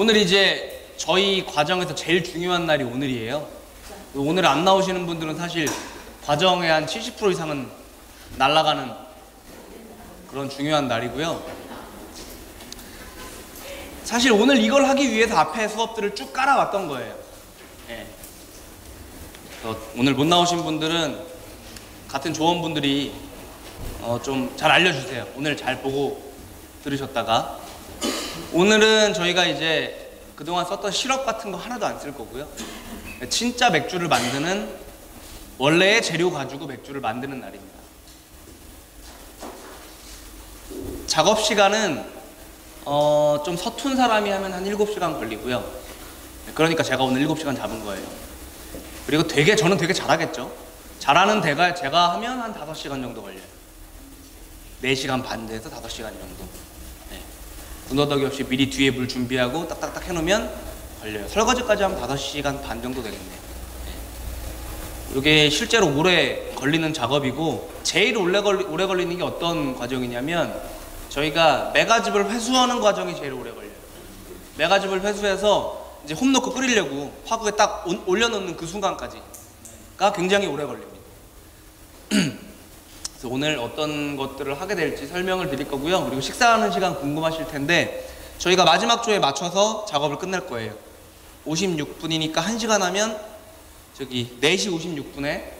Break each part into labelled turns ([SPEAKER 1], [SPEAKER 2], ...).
[SPEAKER 1] 오늘 이제 저희 과정에서 제일 중요한 날이 오늘이에요. 오늘 안 나오시는 분들은 사실 과정의 한 70% 이상은 날아가는 그런 중요한 날이고요. 사실 오늘 이걸 하기 위해서 앞에 수업들을 쭉 깔아왔던 거예요. 예. 오늘 못 나오신 분들은 같은 조원분들이 좀 잘 알려주세요. 오늘 잘 보고 들으셨다가. 오늘은 저희가 이제 그동안 썼던 시럽 같은 거 하나도 안 쓸 거고요. 진짜 맥주를 만드는 원래의 재료 가지고 맥주를 만드는 날입니다. 작업 시간은 좀 서툰 사람이 하면 한 7시간 걸리고요. 그러니까 제가 오늘 7시간 잡은 거예요. 그리고 저는 되게 잘하겠죠. 잘하는 데가 제가 하면 한 5시간 정도 걸려요. 4시간 반 돼서 5시간 정도. 네. 군더더기 없이 미리 뒤에 물 준비하고 딱딱딱 해놓으면 걸려요. 설거지까지 하면 5시간 반 정도 되겠네요. 네. 이게 실제로 오래 걸리는 작업이고 제일 오래 걸리는 게 어떤 과정이냐면 저희가 메가즙을 회수하는 과정이 제일 오래 걸려요. 메가즙을 회수해서 이제 홈 넣고 끓이려고 화구에 딱 올려놓는 그 순간까지가 굉장히 오래 걸립니다. 그래서 오늘 어떤 것들을 하게 될지 설명을 드릴 거고요. 그리고 식사하는 시간 궁금하실 텐데 저희가 마지막 조에 맞춰서 작업을 끝낼 거예요. 56분이니까 1시간 하면 저기 4시 56분에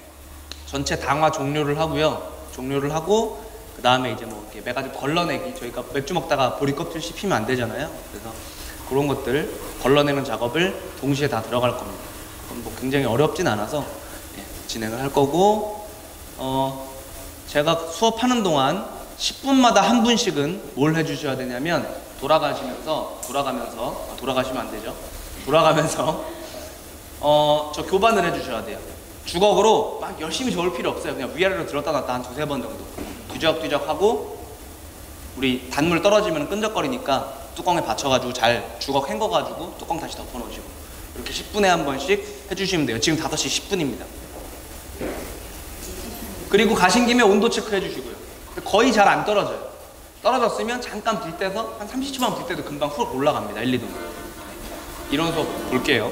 [SPEAKER 1] 전체 당화 종료를 하고요. 종료를 하고 그 다음에 이제 뭐 이렇게 메가즙 걸러내기, 저희가 맥주 먹다가 보리 껍질 씹히면 안 되잖아요. 그래서 그런 것들 걸러내는 작업을 동시에 다 들어갈 겁니다. 뭐 굉장히 어렵진 않아서 진행을 할 거고 제가 수업하는 동안 10분마다 한 분씩은 뭘 해주셔야 되냐면 돌아가시면 안 되죠. 돌아가면서 저 교반을 해주셔야 돼요. 주걱으로 막 열심히 저을 필요 없어요. 그냥 위아래로 들었다 놨다 한 2-3번 정도 뒤적뒤적 하고 우리 단물 떨어지면 끈적거리니까 뚜껑에 받쳐가지고 잘 주걱 헹궈가지고 뚜껑 다시 덮어놓으시고 이렇게 10분에 한 번씩 해주시면 돼요. 지금 5시 10분입니다. 그리고 가신 김에 온도 체크 해주시고요. 거의 잘 안 떨어져요. 떨어졌으면 잠깐 불 떼서 한 30초만 불 떼도 금방 훅 올라갑니다. 1, 2분. 이런 수업 볼게요.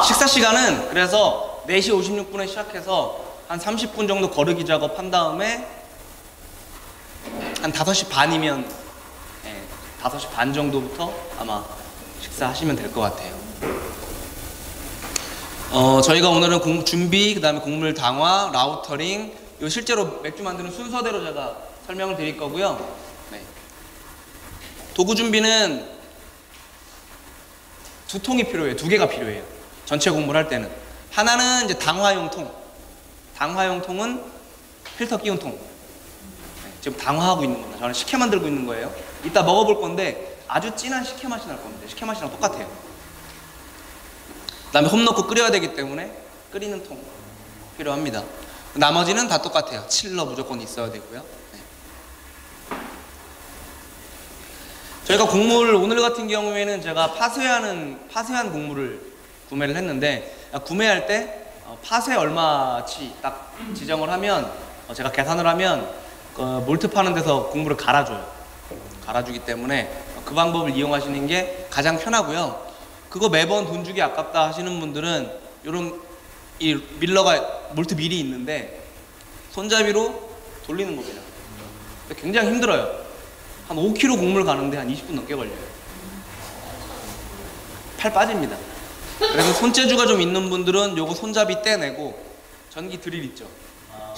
[SPEAKER 1] 식사 시간은 그래서 4시 56분에 시작해서 한 30분 정도 거르기 작업 한 다음에 한 5시 반이면 5시 반 정도부터 아마 식사하시면 될 것 같아요. 저희가 오늘은 준비, 그 다음에 곡물 당화, 라우터링, 실제로 맥주 만드는 순서대로 제가 설명을 드릴 거고요. 네. 도구 준비는 2통이 필요해요. 2개가 필요해요. 전체 곡물 할 때는. 하나는 이제 당화용 통. 당화용 통은 필터 끼운 통. 네. 지금 당화하고 있는 겁니다. 저는 식혜 만들고 있는 거예요. 이따 먹어볼 건데 아주 진한 식혜 맛이 날 겁니다. 식혜 맛이랑 똑같아요. 그 다음에 홈 넣고 끓여야 되기 때문에 끓이는 통 필요합니다. 나머지는 다 똑같아요. 칠러 무조건 있어야 되고요. 네. 저희가 곡물 오늘 같은 경우에는 제가 파쇄한 곡물을 구매를 했는데 구매할 때 파쇄 얼마치 딱 지정을 하면 제가 계산을 하면 몰트 파는 데서 곡물을 갈아주기 때문에 그 방법을 이용하시는 게 가장 편하고요. 그거 매번 돈 주기 아깝다 하시는 분들은 이 밀러가 몰트 밀이 있는데 손잡이로 돌리는 겁니다. 굉장히 힘들어요. 한 5kg 곡물 가는데 한 20분 넘게 걸려요. 팔 빠집니다. 그래서 손재주가 좀 있는 분들은 요거 손잡이 떼내고 전기 드릴 있죠.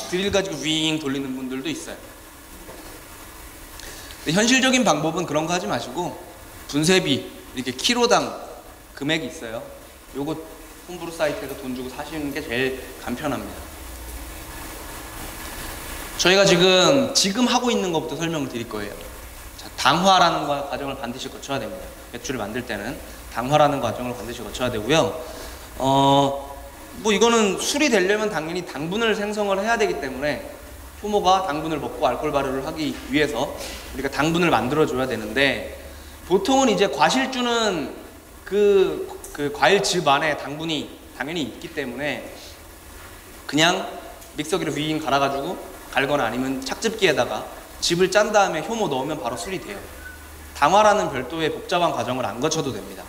[SPEAKER 1] 드릴 가지고 윙 돌리는 분들도 있어요. 현실적인 방법은 그런 거 하지 마시고 분쇄비 이렇게 키로당 금액이 있어요. 요거 홈브루 사이트에서 돈 주고 사시는 게 제일 간편합니다. 저희가 지금 하고 있는 것부터 설명을 드릴 거예요. 자, 당화라는 과정을 반드시 거쳐야 됩니다. 맥주를 만들 때는 당화라는 과정을 반드시 거쳐야 되고요. 뭐 이거는 술이 되려면 당연히 당분을 생성을 해야 되기 때문에 효모가 당분을 먹고 알코올 발효를 하기 위해서 우리가 당분을 만들어줘야 되는데 보통은 이제 과실주는 그 과일즙 안에 당분이 당연히 있기 때문에 그냥 믹서기로 윙 갈아가지고 갈거나 아니면 착즙기에다가 즙을 짠 다음에 효모 넣으면 바로 술이 돼요. 당화라는 별도의 복잡한 과정을 안 거쳐도 됩니다.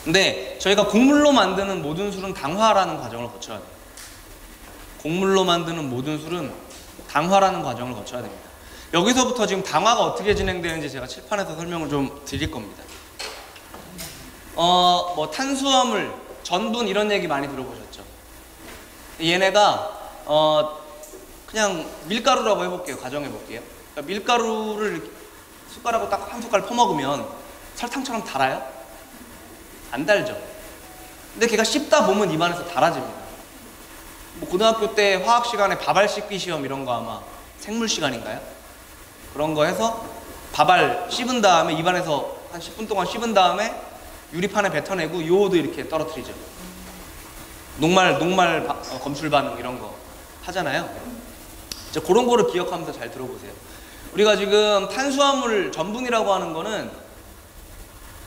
[SPEAKER 1] 근데 저희가 곡물로 만드는 모든 술은 당화라는 과정을 거쳐야 돼요. 곡물로 만드는 모든 술은 당화라는 과정을 거쳐야 됩니다. 여기서부터 지금 당화가 어떻게 진행되는지 제가 칠판에서 설명을 좀 드릴 겁니다. 뭐 탄수화물, 전분 이런 얘기 많이 들어보셨죠? 얘네가 그냥 밀가루라고 해볼게요. 가정해볼게요. 그러니까 밀가루를 숟가락으로 딱 한 숟갈 퍼먹으면 설탕처럼 달아요? 안 달죠? 근데 걔가 씹다 보면 입안에서 달아집니다. 뭐 고등학교 때 화학 시간에 밥알 씹기 시험 이런 거 아마 생물 시간인가요? 그런 거 해서 밥알 씹은 다음에 입안에서 한 10분 동안 씹은 다음에 유리판에 뱉어내고 요오도 이렇게 떨어뜨리죠. 녹말 검출 반응 이런 거 하잖아요. 이제 그런 거를 기억하면서 잘 들어보세요. 우리가 지금 탄수화물 전분이라고 하는 거는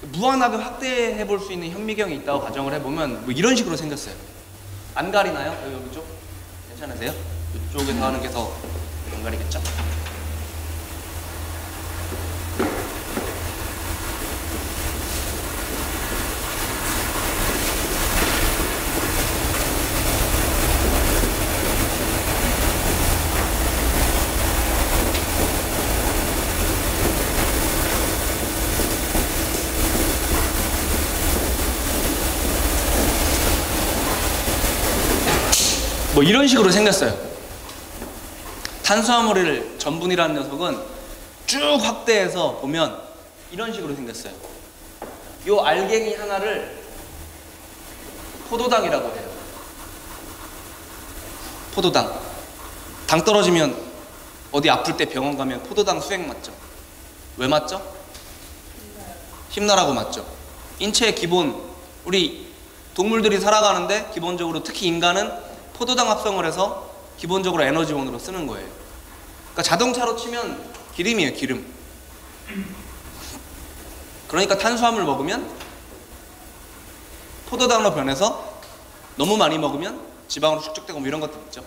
[SPEAKER 1] 무한하게 확대해 볼 수 있는 현미경이 있다고 가정을 해보면 뭐 이런 식으로 생겼어요. 안 가리나요? 여기 쪽? 괜찮으세요? 이쪽에서 하는 게 더 안 가리겠죠? 뭐 이런 식으로 생겼어요. 탄수화물을 전분이라는 녀석은 쭉 확대해서 보면 이런 식으로 생겼어요. 요 알갱이 하나를 포도당이라고 해요. 포도당. 당 떨어지면 어디 아플 때 병원 가면 포도당 수액 맞죠? 왜 맞죠? 힘나라고 맞죠? 인체의 기본, 우리 동물들이 살아가는데 기본적으로 특히 인간은 포도당 합성을 해서 기본적으로 에너지원으로 쓰는 거예요. 그러니까 자동차로 치면 기름이에요, 기름. 그러니까 탄수화물 먹으면 포도당으로 변해서 너무 많이 먹으면 지방으로 축적되고 뭐 이런 것들 있죠.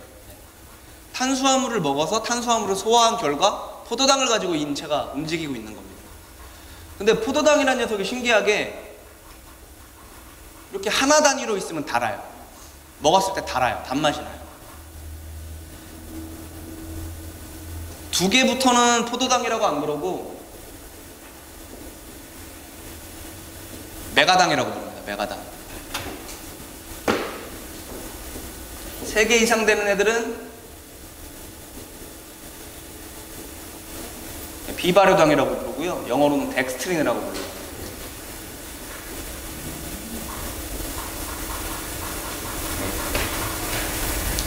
[SPEAKER 1] 탄수화물을 먹어서 탄수화물을 소화한 결과 포도당을 가지고 인체가 움직이고 있는 겁니다. 근데 포도당이라는 녀석이 신기하게 이렇게 하나 단위로 있으면 달아요. 먹었을 때 달아요. 단맛이 나요. 두 개부터는 포도당이라고 안 그러고 메가당이라고 부릅니다. 메가당. 3개 이상 되는 애들은 비발효당이라고 부르고요. 영어로는 덱스트린이라고 불러요.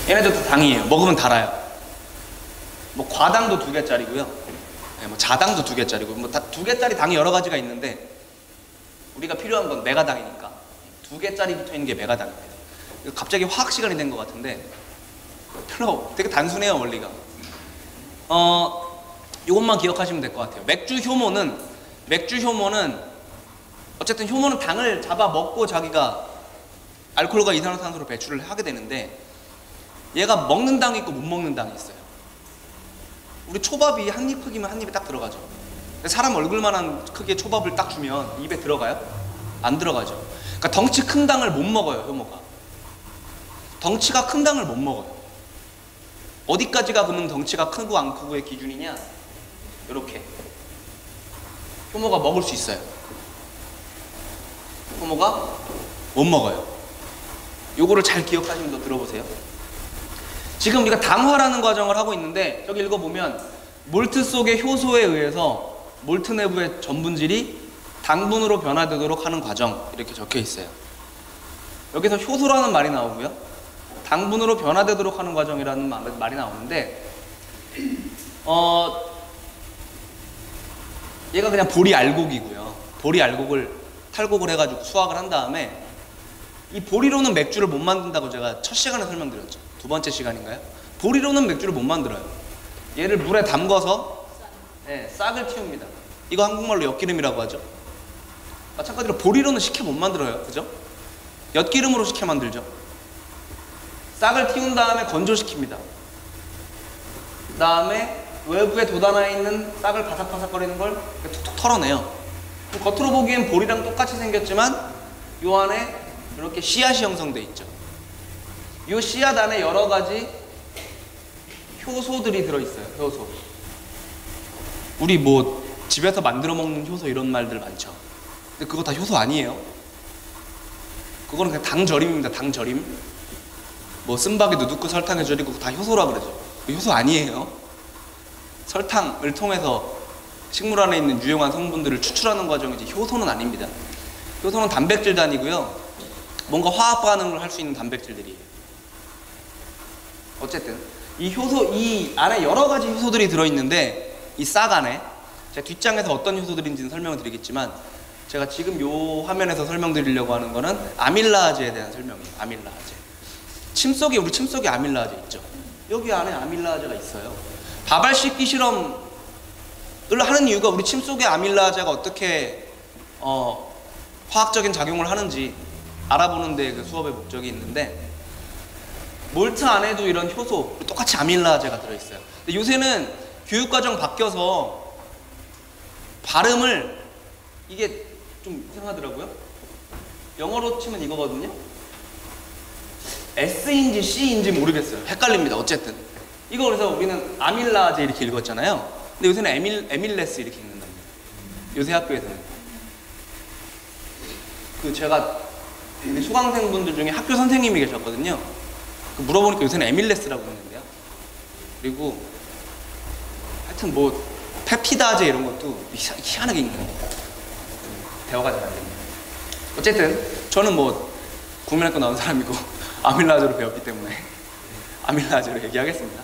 [SPEAKER 1] 얘네들도 당이에요. 먹으면 달아요. 뭐 과당도 2개짜리고요. 뭐 자당도 2개짜리고 뭐 다 2개짜리 당이 여러 가지가 있는데 우리가 필요한 건 메가당이니까 2개짜리 붙어 있는 게 메가당입니다. 갑자기 화학 시간이 된 것 같은데 별로 되게 단순해요, 원리가. 이것만 기억하시면 될 것 같아요. 맥주 효모는 어쨌든 효모는 당을 잡아 먹고 자기가 알코올과 이산화탄소를 배출을 하게 되는데 얘가 먹는 당이 있고 못 먹는 당이 있어요. 우리 초밥이 한 입 크기면 한 입에 딱 들어가죠. 근데 사람 얼굴만한 크기의 초밥을 딱 주면 입에 들어가요? 안 들어가죠. 그러니까 덩치 큰 당을 못 먹어요, 효모가. 덩치가 큰 당을 못 먹어요. 어디까지가 그러면 덩치가 크고 안 크고의 기준이냐? 이렇게 효모가 먹을 수 있어요. 효모가 못 먹어요. 요거를 잘 기억하시면 더 들어보세요. 지금 우리가 당화라는 과정을 하고 있는데 저기 읽어보면 몰트 속의 효소에 의해서 몰트 내부의 전분질이 당분으로 변화되도록 하는 과정 이렇게 적혀 있어요. 여기서 효소라는 말이 나오고요. 당분으로 변화되도록 하는 과정이라는 말이 나오는데 얘가 그냥 보리 알곡이고요. 보리 알곡을 탈곡을 해가지고 수확을 한 다음에 이 보리로는 맥주를 못 만든다고 제가 첫 시간에 설명드렸죠. 2번째 시간인가요? 보리로는 맥주를 못 만들어요. 얘를 물에 담궈서 싹을 틔웁니다. 이거 한국말로 엿기름이라고 하죠. 마찬가지로 보리로는 식혜 못 만들어요. 그죠? 엿기름으로 식혜 만들죠. 싹을 틔운 다음에 건조시킵니다. 그 다음에 외부에 돋아나 있는 싹을 바삭바삭거리는 걸 툭툭 털어내요. 겉으로 보기엔 볼이랑 똑같이 생겼지만 요 안에 이렇게 씨앗이 형성돼 있죠. 요 씨앗 안에 여러 가지 효소들이 들어있어요. 효소. 우리 뭐 집에서 만들어 먹는 효소 이런 말들 많죠. 근데 그거 다 효소 아니에요. 그거는 그냥 당절임입니다. 당절임. 뭐 쓴바게 누드크 설탕에 절이고 다 효소라 그러죠. 효소 아니에요. 설탕을 통해서 식물 안에 있는 유용한 성분들을 추출하는 과정이지 효소는 아닙니다. 효소는 단백질 단위고요. 뭔가 화학 반응을 할 수 있는 단백질들이에요. 어쨌든 이 효소, 이 안에 여러 가지 효소들이 들어있는데 이 싹 안에 제가 뒷장에서 어떤 효소들인지는 설명을 드리겠지만 제가 지금 요 화면에서 설명드리려고 하는 거는 아밀라아제에 대한 설명이에요. 아밀라아제. 침속에, 우리 침속에 아밀라아제 있죠. 여기 안에 아밀라아제가 있어요. 다발 씻기 실험을 하는 이유가 우리 침속에 아밀라아제가 어떻게 화학적인 작용을 하는지 알아보는 데 그 수업의 목적이 있는데, 몰트 안에도 이런 효소, 똑같이 아밀라아제가 들어있어요. 근데 요새는 교육과정 바뀌어서 발음을, 이게 좀 이상하더라고요. 영어로 치면 이거거든요. S인지 C인지 모르겠어요. 헷갈립니다. 어쨌든 이거 그래서 우리는 아밀라아제 이렇게 읽었잖아요. 근데 요새는 에밀레스 이렇게 읽는답니다. 요새 학교에서는. 그 제가 우리 수강생분들 중에 학교 선생님이 계셨거든요. 그 물어보니까 요새는 에밀레스라고 했는데요. 그리고 하여튼 뭐 페피다제 이런 것도 희한하게 읽는 겁니다. 대화가 잘 안 됩니다. 어쨌든 저는 뭐 국민학교 나온 사람이고 아밀라아제로 배웠기 때문에 아밀라아제로 얘기하겠습니다.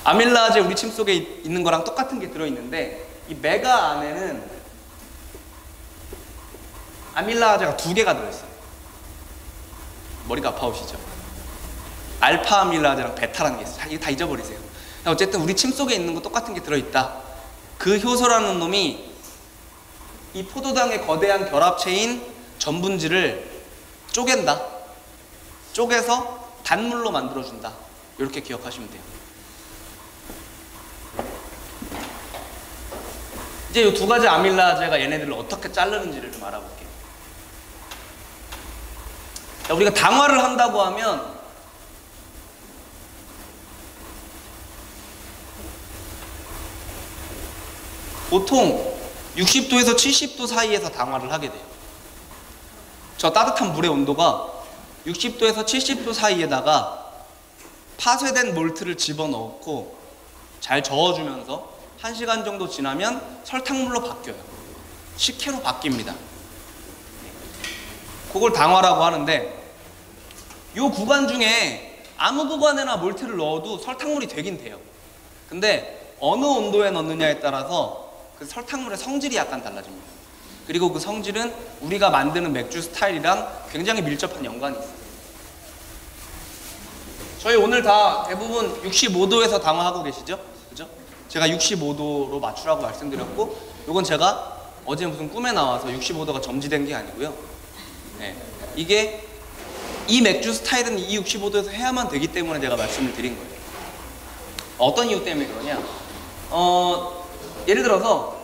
[SPEAKER 1] 아밀라아제 우리 침 속에 있는 거랑 똑같은 게 들어있는데, 이 메가 안에는 아밀라아제가 2개가 들어있어요. 머리가 아파오시죠? 알파 아밀라아제랑 베타라는 게 있어요. 이거 다 잊어버리세요. 어쨌든 우리 침 속에 있는 거 똑같은 게 들어있다. 그 효소라는 놈이 이 포도당의 거대한 결합체인 전분질을 쪼갠다. 쪼개서 단물로 만들어준다. 이렇게 기억하시면 돼요. 이제 이 2가지 아밀라아제가 얘네들을 어떻게 자르는지를 좀 알아볼게요. 자, 우리가 당화를 한다고 하면 보통 60도에서 70도 사이에서 당화를 하게 돼요. 저 따뜻한 물의 온도가 60도에서 70도 사이에다가 파쇄된 몰트를 집어넣고 잘 저어주면서 1시간 정도 지나면 설탕물로 바뀌어요. 식혜로 바뀝니다. 그걸 당화라고 하는데, 이 구간 중에 아무 구간에나 몰트를 넣어도 설탕물이 되긴 돼요. 근데 어느 온도에 넣느냐에 따라서 그 설탕물의 성질이 약간 달라집니다. 그리고 그 성질은 우리가 만드는 맥주 스타일이랑 굉장히 밀접한 연관이 있어요. 저희 오늘 다 대부분 65도에서 당화하고 계시죠? 그죠? 제가 65도로 맞추라고 말씀드렸고, 이건 제가 어제 무슨 꿈에 나와서 65도가 점지된 게 아니고요. 네. 이게 이 맥주 스타일은 이 65도에서 해야만 되기 때문에 제가 말씀을 드린 거예요. 어떤 이유 때문에 그러냐? 예를 들어서,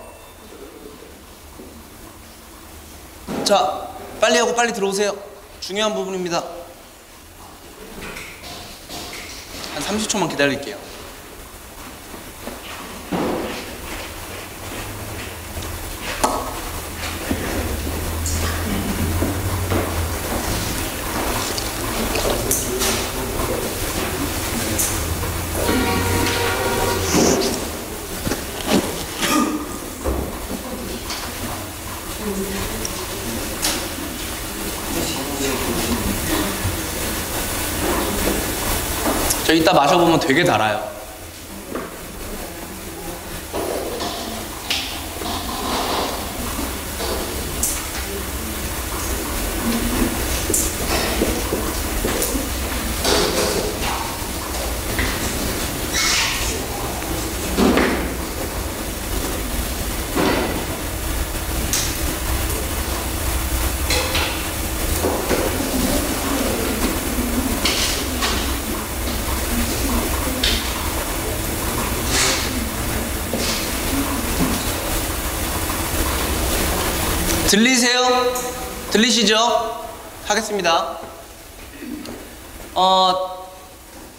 [SPEAKER 1] 자, 빨리 하고 빨리 들어오세요. 중요한 부분입니다. 한 30초만 기다릴게요. 저 이따 마셔보면 되게 달아요. 들리세요? 들리시죠? 하겠습니다.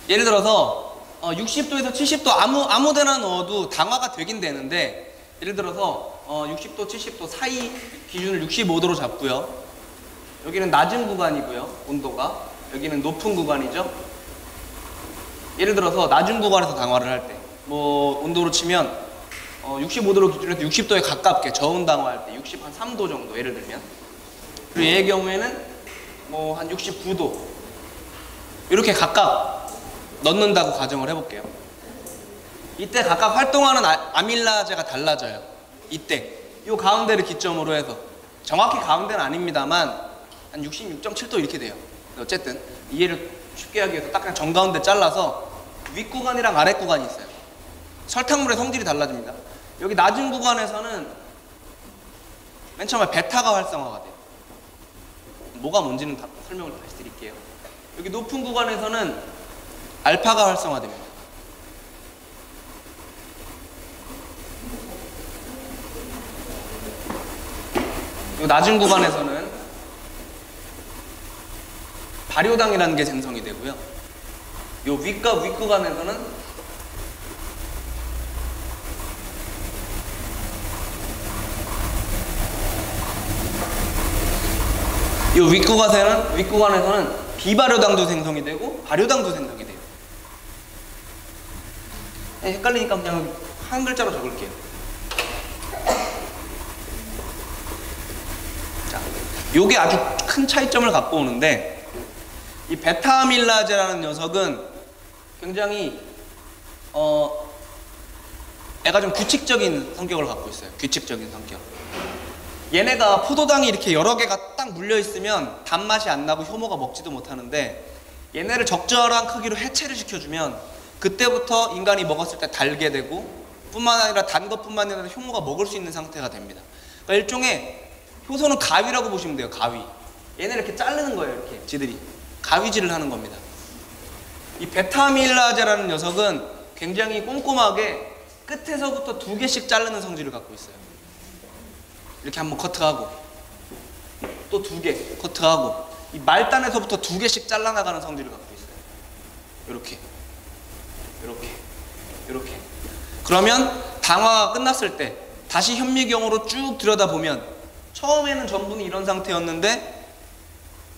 [SPEAKER 1] 예를 들어서 60도에서 70도 아무 데나 넣어도 당화가 되긴 되는데, 예를 들어서 60도, 70도 사이 기준을 65도로 잡고요. 여기는 낮은 구간이고요. 온도가. 여기는 높은 구간이죠. 예를 들어서 낮은 구간에서 당화를 할 때, 뭐 온도로 치면 65도로 기준해서 60도에 가깝게 저온 당화할 때 63도 정도 예를 들면, 그리고 얘의 경우에는 뭐 한 69도 이렇게 각각 넣는다고 가정을 해볼게요. 이때 각각 활동하는 아밀라제가 달라져요. 이때 이 가운데를 기점으로 해서, 정확히 가운데는 아닙니다만 한 66.7도 이렇게 돼요. 어쨌든 이해를 쉽게 하기 위해서 딱 그냥 정가운데 잘라서 윗구간이랑 아랫구간이 있어요. 설탕물의 성질이 달라집니다. 여기 낮은 구간에서는 맨 처음에 베타가 활성화가 돼요. 뭐가 뭔지는 설명을 다시 드릴게요. 여기 높은 구간에서는 알파가 활성화됩니다. 여기 낮은 구간에서는 발효당이라는 게 생성이 되고요. 요 윗과 윗구간에서는 이 윗구간에서는 비발효당도 생성이 되고 발효당도 생성이 돼요. 헷갈리니까 그냥 한 글자로 적을게요. 자, 요게 아주 큰 차이점을 갖고 오는데, 이 베타아밀라제라는 녀석은 굉장히 애가 좀 규칙적인 성격을 갖고 있어요. 규칙적인 성격. 얘네가 포도당이 이렇게 여러 개가 딱 물려 있으면 단맛이 안 나고 효모가 먹지도 못하는데, 얘네를 적절한 크기로 해체를 시켜주면 그때부터 인간이 먹었을 때 달게 되고, 뿐만 아니라 단 것뿐만 아니라 효모가 먹을 수 있는 상태가 됩니다. 그러니까 일종의 효소는 가위라고 보시면 돼요. 가위. 얘네를 이렇게 자르는 거예요. 이렇게 지들이 가위질을 하는 겁니다. 이 베타아밀라제라는 녀석은 굉장히 꼼꼼하게 끝에서부터 2개씩 자르는 성질을 갖고 있어요. 이렇게 한번 커트하고 또 2개 커트하고, 이 말단에서부터 2개씩 잘라나가는 성질을 갖고 있어요. 이렇게 이렇게. 그러면 당화가 끝났을 때 다시 현미경으로 쭉 들여다보면 처음에는 전분이 이런 상태였는데,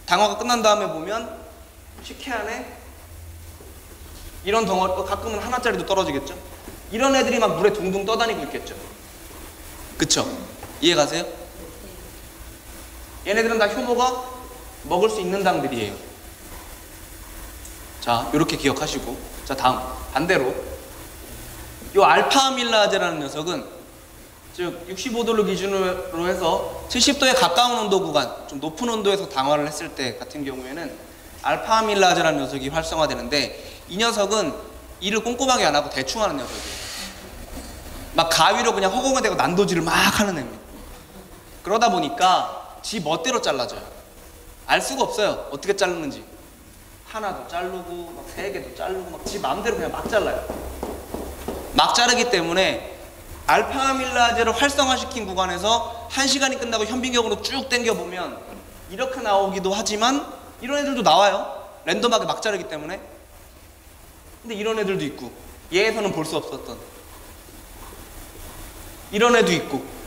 [SPEAKER 1] 당화가 끝난 다음에 보면 식혜 안에 이런 덩어리, 가끔은 하나짜리도 떨어지겠죠. 이런 애들이 막 물에 둥둥 떠다니고 있겠죠. 그쵸? 이해 가세요? 얘네들은 다 효모가 먹을 수 있는 당들이에요. 자, 이렇게 기억하시고, 자, 다음 반대로 이 알파아밀라제라는 녀석은, 즉 65도를 기준으로 해서 70도에 가까운 온도 구간, 좀 높은 온도에서 당화를 했을 때 같은 경우에는 알파아밀라제라는 녀석이 활성화되는데, 이 녀석은 일을 꼼꼼하게 안 하고 대충 하는 녀석이에요. 막 가위로 그냥 허공에 대고 난도질을 막 하는 애입니다. 그러다 보니까 지 멋대로 잘라져요. 알 수가 없어요. 어떻게 자르는지. 하나도 자르고 막 3개도 자르고 막 지 마음대로 그냥 막 잘라요. 막 자르기 때문에 알파아밀라제를 활성화시킨 구간에서 1시간이 끝나고 현미경으로 쭉 당겨보면 이렇게 나오기도 하지만 이런 애들도 나와요. 랜덤하게 막 자르기 때문에. 근데 이런 애들도 있고, 얘에서는 볼 수 없었던 이런 애도 있고,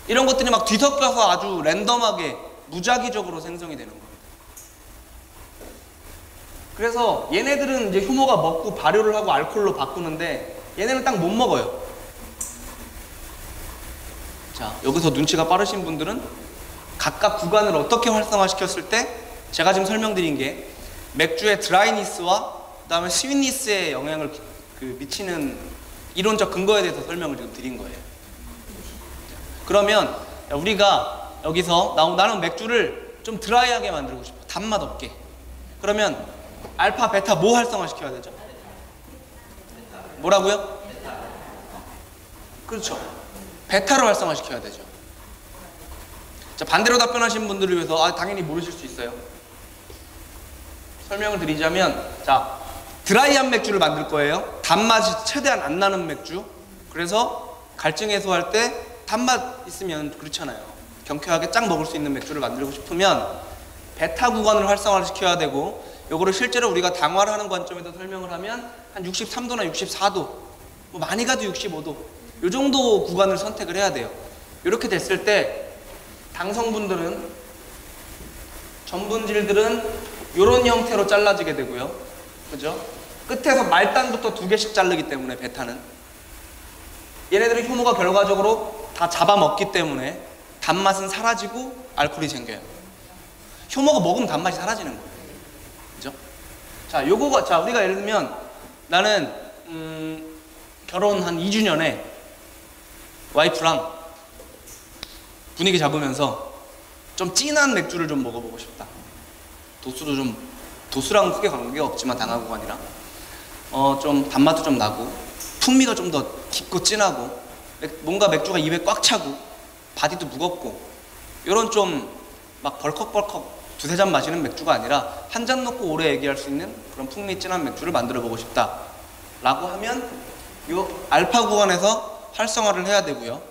[SPEAKER 1] 이런 것들이 막 뒤섞여서 아주 랜덤하게 무작위적으로 생성이 되는 겁니다. 그래서 얘네들은 이제 효모가 먹고 발효를 하고 알코올로 바꾸는데, 얘네는 딱 못 먹어요. 자, 여기서 눈치가 빠르신 분들은 각각 구간을 어떻게 활성화시켰을 때, 제가 지금 설명드린 게 맥주의 드라이니스와 그 다음에 스윗니스에 영향을 미치는 이론적 근거에 대해서 설명을 지금 드린 거예요. 그러면 우리가 여기서 나는 맥주를 좀 드라이하게 만들고 싶어. 단맛 없게. 그러면 알파, 베타 뭐 활성화시켜야 되죠? 뭐라고요? 그렇죠. 베타를 활성화시켜야 되죠. 자, 반대로 답변하신 분들을 위해서 당연히 모르실 수 있어요. 설명을 드리자면, 자, 드라이한 맥주를 만들 거예요. 단맛이 최대한 안 나는 맥주. 그래서 갈증 해소할 때 단맛 있으면 그렇잖아요. 경쾌하게 쫙 먹을 수 있는 맥주를 만들고 싶으면 베타 구간을 활성화를 시켜야 되고, 요거를 실제로 우리가 당화를 하는 관점에서 설명을 하면 한 63도나 64도, 뭐 많이 가도 65도, 요 정도 구간을 선택을 해야 돼요. 이렇게 됐을 때 당성분들은, 전분질들은 요런 형태로 잘라지게 되고요. 그죠? 끝에서 말단부터 2개씩 자르기 때문에 베타는, 얘네들은 효모가 결과적으로 다 잡아먹기 때문에 단맛은 사라지고 알코올이 생겨요. 효모가 먹으면 단맛이 사라지는 거예요. 그죠? 자, 요거가, 자, 우리가 예를 들면 나는 결혼 한 2주년에 와이프랑 분위기 잡으면서 좀 진한 맥주를 좀 먹어보고 싶다. 도수도 좀, 도수랑 크게 관계가 없지만 당화구간이랑 좀 단맛도 좀 나고 풍미가 좀 더 깊고 진하고 뭔가 맥주가 입에 꽉 차고 바디도 무겁고, 요런 좀 막 벌컥벌컥 두세 잔 마시는 맥주가 아니라 한 잔 놓고 오래 얘기할 수 있는 그런 풍미 진한 맥주를 만들어 보고 싶다 라고 하면 요 알파 구간에서 활성화를 해야 되고요.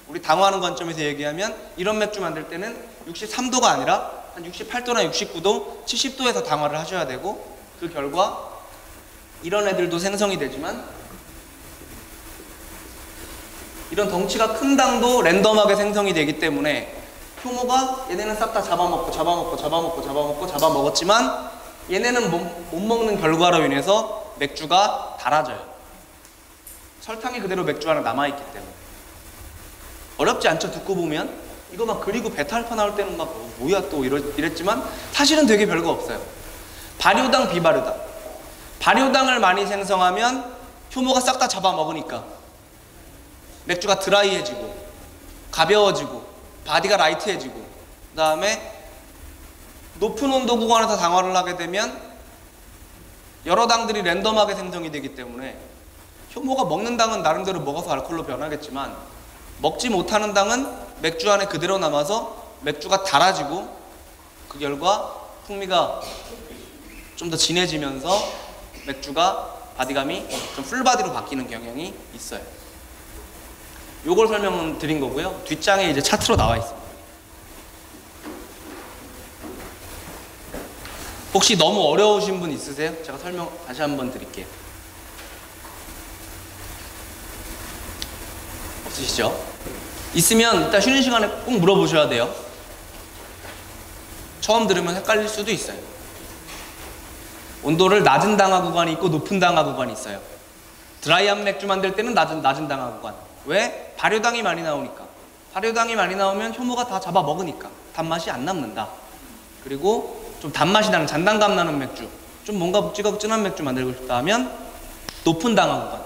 [SPEAKER 1] 우리 당화하는 관점에서 얘기하면 이런 맥주 만들 때는 63도가 아니라 한 68도나 69도, 70도에서 당화를 하셔야 되고, 그 결과 이런 애들도 생성이 되지만 이런 덩치가 큰 당도 랜덤하게 생성이 되기 때문에 효모가 얘네는 싹 다 잡아먹었지만 얘네는 못 먹는 결과로 인해서 맥주가 달아져요. 설탕이 그대로 맥주 안에 남아있기 때문에. 어렵지 않죠? 듣고 보면 이거 막, 그리고 베타알파 나올 때는 막 뭐야 또 이랬지만 사실은 되게 별거 없어요. 발효당, 비발효당. 발효당을 많이 생성하면 효모가 싹 다 잡아먹으니까 맥주가 드라이해지고 가벼워지고 바디가 라이트해지고, 그 다음에 높은 온도 구간에서 당화를 하게 되면 여러 당들이 랜덤하게 생성이 되기 때문에 효모가 먹는 당은 나름대로 먹어서 알코올로 변하겠지만 먹지 못하는 당은 맥주 안에 그대로 남아서 맥주가 달아지고 그 결과 풍미가 좀 더 진해지면서 맥주가 바디감이 좀 풀바디로 바뀌는 경향이 있어요. 요걸 설명을 드린 거고요. 뒷장에 이제 차트로 나와 있습니다. 혹시 너무 어려우신 분 있으세요? 제가 설명 다시 한번 드릴게요. 없으시죠? 있으면 이따 쉬는 시간에 꼭 물어보셔야 돼요. 처음 들으면 헷갈릴 수도 있어요. 온도를 낮은 당화 구간이 있고 높은 당화 구간이 있어요. 드라이한 맥주 만들 때는 낮은 당화 구간. 왜? 발효당이 많이 나오니까. 발효당이 많이 나오면 효모가 다 잡아먹으니까 단맛이 안 남는다. 그리고 좀 단맛이 나는, 잔당감 나는 맥주, 좀 뭔가 묵직하고 진한 맥주 만들고 싶다 하면 높은 당화 구간.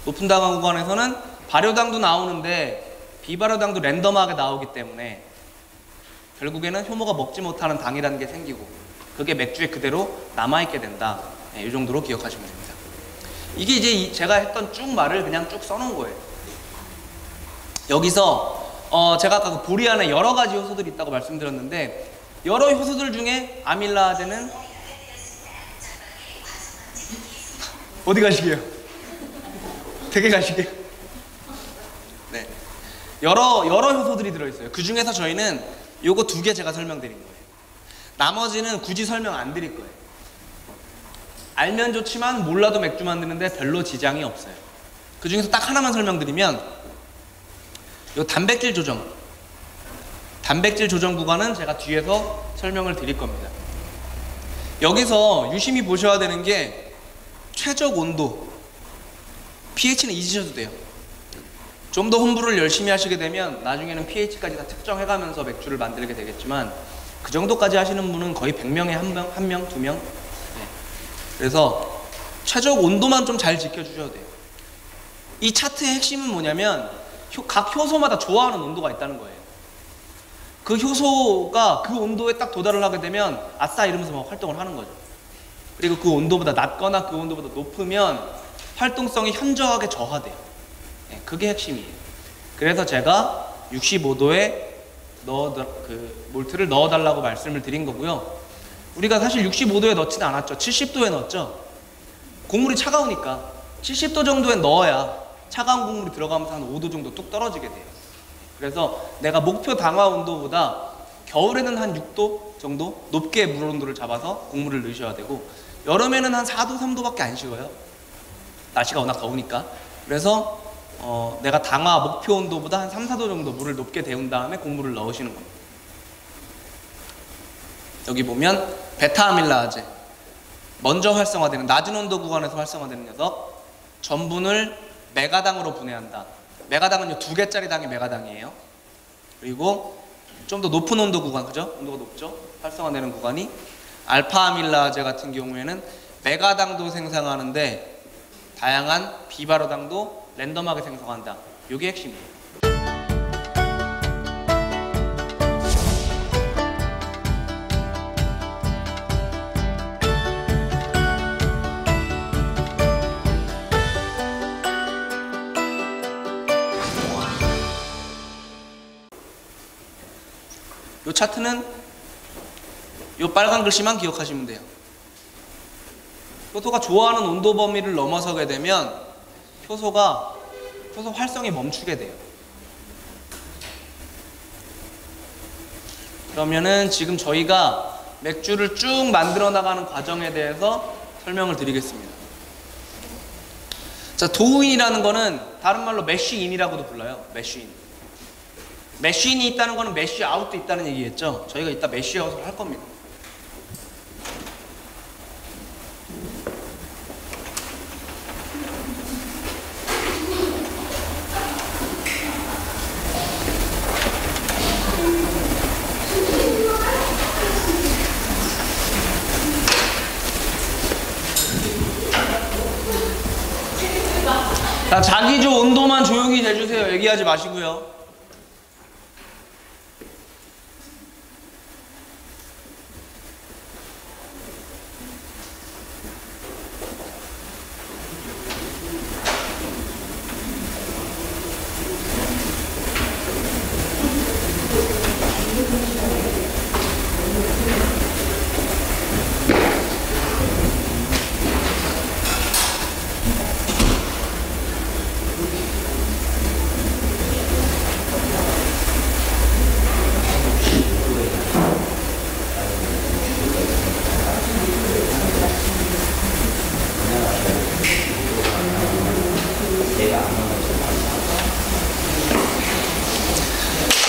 [SPEAKER 1] 높은 당화 구간에서는 발효당도 나오는데 비발효당도 랜덤하게 나오기 때문에 결국에는 효모가 먹지 못하는 당이라는 게 생기고 그게 맥주에 그대로 남아있게 된다. 이 정도로 기억하시면 됩니다. 이게 이제 제가 했던 쭉 말을 그냥 쭉 써놓은 거예요. 여기서 제가 아까 그 보리 안에 여러 가지 효소들이 있다고 말씀드렸는데, 여러 효소들 중에 아밀라아제는 어디 가시게요? 되게 가시게요? 네, 여러 효소들이 들어있어요. 그 중에서 저희는 요거 2개 제가 설명드린 거예요. 나머지는 굳이 설명 안 드릴 거예요. 알면 좋지만 몰라도 맥주 만드는데 별로 지장이 없어요. 그 중에서 딱 하나만 설명드리면, 요 단백질 조정 구간은 제가 뒤에서 설명을 드릴 겁니다. 여기서 유심히 보셔야 되는 게 최적 온도, pH는 잊으셔도 돼요. 좀 더 홍보를 열심히 하시게 되면 나중에는 pH까지 다 측정해가면서 맥주를 만들게 되겠지만, 그 정도까지 하시는 분은 거의 100명에 한 명, 2명. 네. 그래서 최적 온도만 좀 잘 지켜주셔야 돼요. 이 차트의 핵심은 뭐냐면 각 효소마다 좋아하는 온도가 있다는 거예요. 그 효소가 그 온도에 딱 도달을 하게 되면 아싸 이러면서 막 활동을 하는 거죠. 그리고 그 온도보다 낮거나 그 온도보다 높으면 활동성이 현저하게 저하돼요. 네, 그게 핵심이에요. 그래서 제가 65도에 몰트를 넣어달라고 말씀을 드린 거고요. 우리가 사실 65도에 넣지는 않았죠. 70도에 넣었죠. 국물이 차가우니까 70도 정도에 넣어야 차가운 국물이 들어가면서 한 5도 정도 뚝 떨어지게 돼요. 그래서 내가 목표 당화 온도보다 겨울에는 한 6도 정도 높게 물 온도를 잡아서 곡물을 넣으셔야 되고, 여름에는 한 4도, 3도밖에 안 식어요. 날씨가 워낙 더우니까. 그래서 내가 당화 목표 온도보다 한 3, 4도 정도 물을 높게 데운 다음에 곡물을 넣으시는 겁니다. 여기 보면 베타아밀라제, 먼저 활성화되는 낮은 온도 구간에서 활성화되는 녀석, 전분을 메가당으로 분해한다. 메가당은 2개짜리 당이 메가당이에요. 그리고 좀 더 높은 온도 구간, 그죠? 온도가 높죠? 활성화되는 구간이 알파아밀라제 같은 경우에는 메가당도 생성하는데 다양한 비바로당도 랜덤하게 생성한다. 이게 핵심이에요. 이 차트는 이 빨간 글씨만 기억하시면 돼요. 효소가 좋아하는 온도 범위를 넘어서게 되면 효소 활성이 멈추게 돼요. 그러면은 지금 저희가 맥주를 쭉 만들어 나가는 과정에 대해서 설명을 드리겠습니다. 자, 도우인이라는 거는 다른 말로 매쉬인이라고도 불러요. 매쉬인. 매쉬인이 있다는 거는 매쉬아웃도 있다는 얘기겠죠. 저희가 이따 매쉬아웃을 할 겁니다. 자, 자기조 온도만 조용히 재주세요. 얘기하지 마시고요.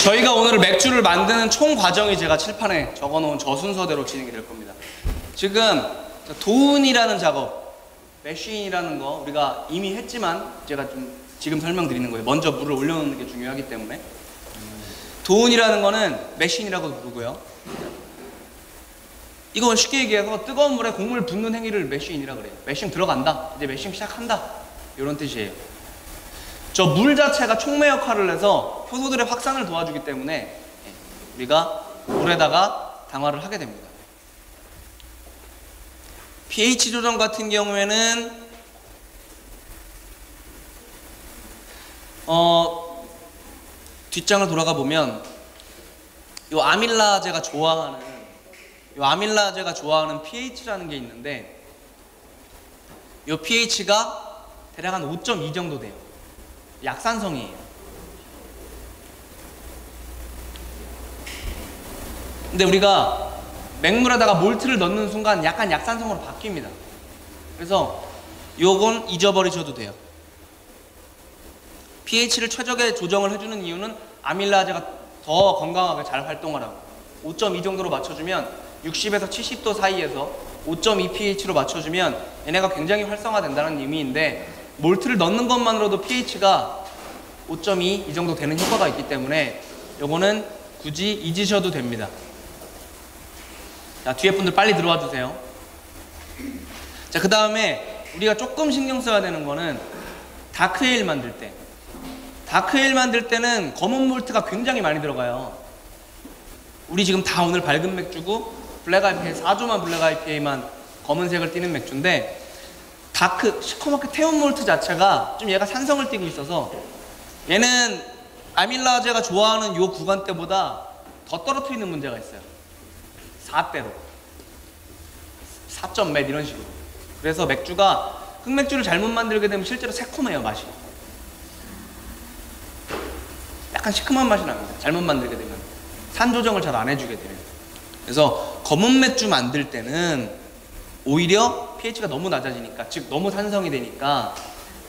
[SPEAKER 1] 저희가 오늘 맥주를 만드는 총 과정이 제가 칠판에 적어놓은 저 순서대로 진행이 될 겁니다. 지금 도운이라는 작업, 매쉬인이라는 거 우리가 이미 했지만 제가 좀 지금 설명드리는 거예요. 먼저 물을 올려놓는 게 중요하기 때문에. 도운이라는 거는 매쉬인이라고도 부르고요. 이건 쉽게 얘기해서 뜨거운 물에 곡물 붓는 행위를 매쉬인이라고 그래요. 매싱 들어간다, 이제 매싱 시작한다, 이런 뜻이에요. 저 물 자체가 촉매 역할을 해서 효소들의 확산을 도와주기 때문에 우리가 물에다가 당화를 하게 됩니다. pH 조정 같은 경우에는 뒷장을 돌아가 보면 요 아밀라제가 좋아하는 pH라는 게 있는데, 요 pH가 대략 한 5.2 정도 돼요. 약산성이에요. 근데 우리가 맹물에다가 몰트를 넣는 순간 약간 약산성으로 바뀝니다. 그래서 요건 잊어버리셔도 돼요. pH를 최적의 조정을 해주는 이유는 아밀라제가 더 건강하게 잘 활동하라고. 5.2 정도로 맞춰주면 60에서 70도 사이에서 5.2 pH로 맞춰주면 얘네가 굉장히 활성화된다는 의미인데, 몰트를 넣는 것만으로도 pH가 5.2 이 정도 되는 효과가 있기 때문에 요거는 굳이 잊으셔도 됩니다. 자, 뒤에 분들 빨리 들어와 주세요. 자, 그 다음에 우리가 조금 신경 써야 되는 거는 다크에일 만들 때. 다크에일 만들 때는 검은 몰트가 굉장히 많이 들어가요. 우리 지금 다 오늘 밝은 맥주고 블랙 IPA, 4조만 블랙 IPA만 검은색을 띠는 맥주인데, 시커멓게 태운 몰트 자체가 좀 얘가 산성을 띠고 있어서 얘는 아밀라제가 좋아하는 요 구간대보다 더 떨어뜨리는 문제가 있어요. 4대로 4점 몇 이런 식으로. 그래서 맥주가, 흑맥주를 잘못 만들게 되면 실제로 새콤해요, 맛이. 약간 시큼한 맛이 납니다. 잘못 만들게 되면. 산 조정을 잘 안 해주게 되면. 그래서 검은 맥주 만들 때는 오히려 pH가 너무 낮아지니까, 즉 너무 산성이 되니까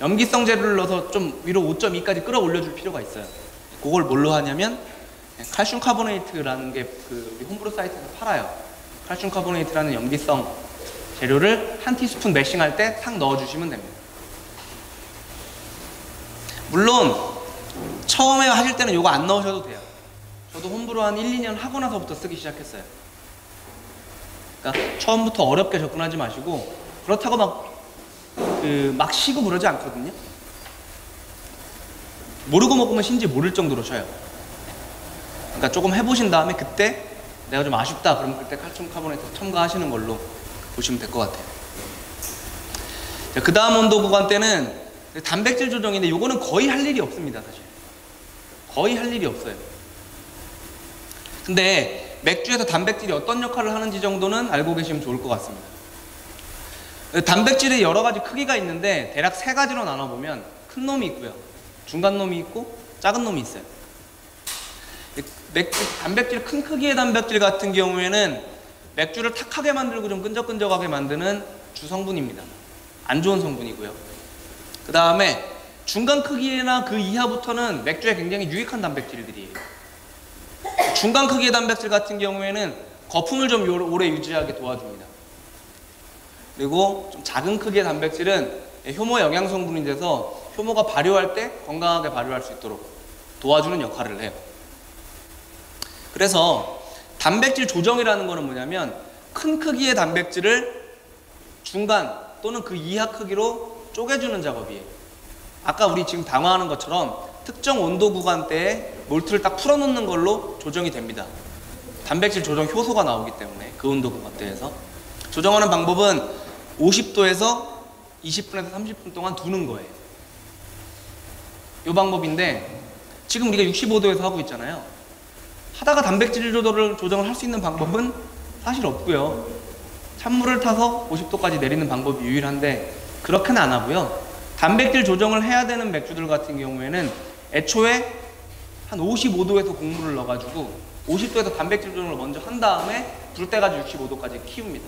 [SPEAKER 1] 염기성 재료를 넣어서 좀 위로 5.2까지 끌어올려줄 필요가 있어요. 그걸 뭘로 하냐면 칼슘 카보네이트라는 게 우리 홈브루 사이트에서 팔아요. 칼슘 카보네이트라는 염기성 재료를 한 티스푼 매싱할 때 탁 넣어주시면 됩니다. 물론 처음에 하실 때는 이거 안 넣으셔도 돼요. 저도 홈브루 한 1, 2년 하고 나서부터 쓰기 시작했어요. 그러니까 처음부터 어렵게 접근하지 마시고, 그렇다고 막 쉬고 그러지 않거든요. 모르고 먹으면 신지 모를 정도로 쉬어요. 그러니까 조금 해보신 다음에 그때 내가 좀 아쉽다 그러면 그때 칼슘 카보네이트 첨가하시는 걸로 보시면 될 것 같아요. 그 다음 온도 구간 때는 단백질 조정인데 요거는 거의 할 일이 없습니다. 사실 거의 할 일이 없어요. 근데 맥주에서 단백질이 어떤 역할을 하는지 정도는 알고 계시면 좋을 것 같습니다. 단백질의 여러 가지 크기가 있는데 대략 세 가지로 나눠보면 큰 놈이 있고요, 중간 놈이 있고 작은 놈이 있어요. 단백질, 큰 크기의 단백질 같은 경우에는 맥주를 탁하게 만들고 좀 끈적끈적하게 만드는 주성분입니다. 안 좋은 성분이고요. 그 다음에 중간 크기나 그 이하부터는 맥주에 굉장히 유익한 단백질들이에요. 중간 크기의 단백질 같은 경우에는 거품을 좀 오래 유지하게 도와줍니다. 그리고 좀 작은 크기의 단백질은 효모 영양 성분이 돼서 효모가 발효할 때 건강하게 발효할 수 있도록 도와주는 역할을 해요. 그래서 단백질 조정이라는 거는 뭐냐면 큰 크기의 단백질을 중간 또는 그 이하 크기로 쪼개주는 작업이에요. 아까 우리 지금 당화하는 것처럼 특정 온도 구간대에 몰트를 딱 풀어놓는 걸로 조정이 됩니다. 단백질 조정 효소가 나오기 때문에 그 온도 구간대에서 조정하는 방법은 50도에서 20분에서 30분 동안 두는 거예요. 이 방법인데 지금 우리가 65도에서 하고 있잖아요. 하다가 단백질 조정을 할 수 있는 방법은 사실 없고요. 찬물을 타서 50도까지 내리는 방법이 유일한데 그렇게는 안 하고요. 단백질 조정을 해야 되는 맥주들 같은 경우에는 애초에 한 55도에서 곡물을 넣어가지고 50도에서 단백질 조정을 먼저 한 다음에 불 때까지 65도까지 키웁니다.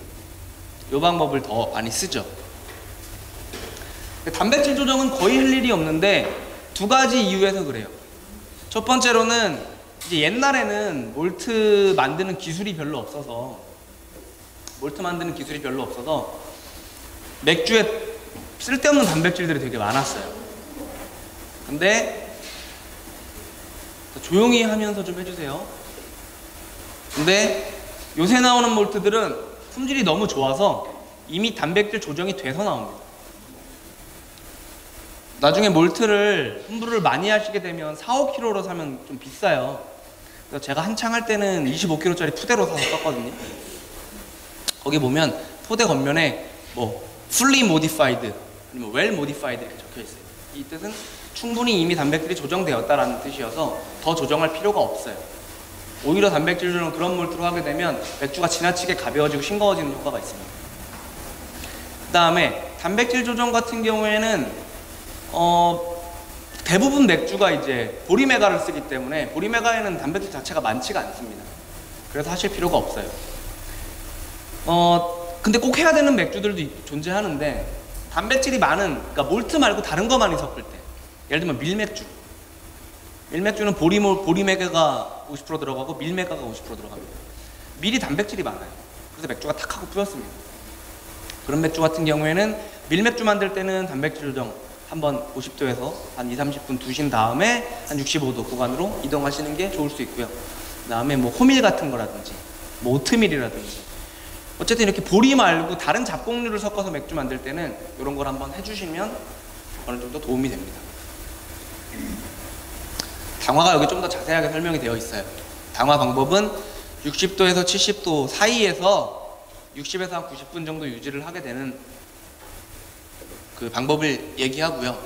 [SPEAKER 1] 이 방법을 더 많이 쓰죠. 단백질 조정은 거의 할 일이 없는데 두 가지 이유에서 그래요. 첫 번째로는 이제 옛날에는 몰트 만드는 기술이 별로 없어서 맥주에 쓸데없는 단백질들이 되게 많았어요. 근데 조용히 하면서 좀 해주세요. 근데 요새 나오는 몰트들은 품질이 너무 좋아서 이미 단백질 조정이 돼서 나옵니다. 나중에 홈브루를 많이 하시게 되면 4, 5kg로 사면 좀 비싸요. 그래서 제가 한창 할 때는 25kg짜리 푸대로 사서 썼거든요. 거기 보면 포대 겉면에 fully modified 아니면 well modified 이렇게 적혀 있어요. 이 뜻은 충분히 이미 단백질이 조정되었다라는 뜻이어서 더 조정할 필요가 없어요. 오히려 단백질 조정을 그런 몰트로 하게 되면 맥주가 지나치게 가벼워지고 싱거워지는 효과가 있습니다. 그 다음에 단백질 조정 같은 경우에는 대부분 맥주가 이제 보리메가를 쓰기 때문에 보리메가에는 단백질 자체가 많지가 않습니다. 그래서 하실 필요가 없어요. 근데 꼭 해야 되는 맥주들도 존재하는데 단백질이 많은, 그러니까 몰트 말고 다른 거 많이 섞을 때, 예를 들면 밀맥주는 보리메가가 50% 들어가고 밀메가가 50% 들어갑니다. 밀이 단백질이 많아요. 그래서 맥주가 탁 하고 뿌였습니다. 그런 맥주 같은 경우에는 밀맥주 만들 때는 단백질 조정 한번 50도에서 한 2, 30분 두신 다음에 한 65도 구간으로 이동하시는 게 좋을 수 있고요. 그 다음에 호밀 같은 거라든지 오트밀이라든지 어쨌든 이렇게 보리 말고 다른 잡곡류를 섞어서 맥주 만들 때는 이런 걸 한번 해주시면 어느 정도 도움이 됩니다. 당화가 여기 좀 더 자세하게 설명이 되어 있어요. 당화 방법은 60도에서 70도 사이에서 60에서 한 90분 정도 유지를 하게 되는 그 방법을 얘기하고요.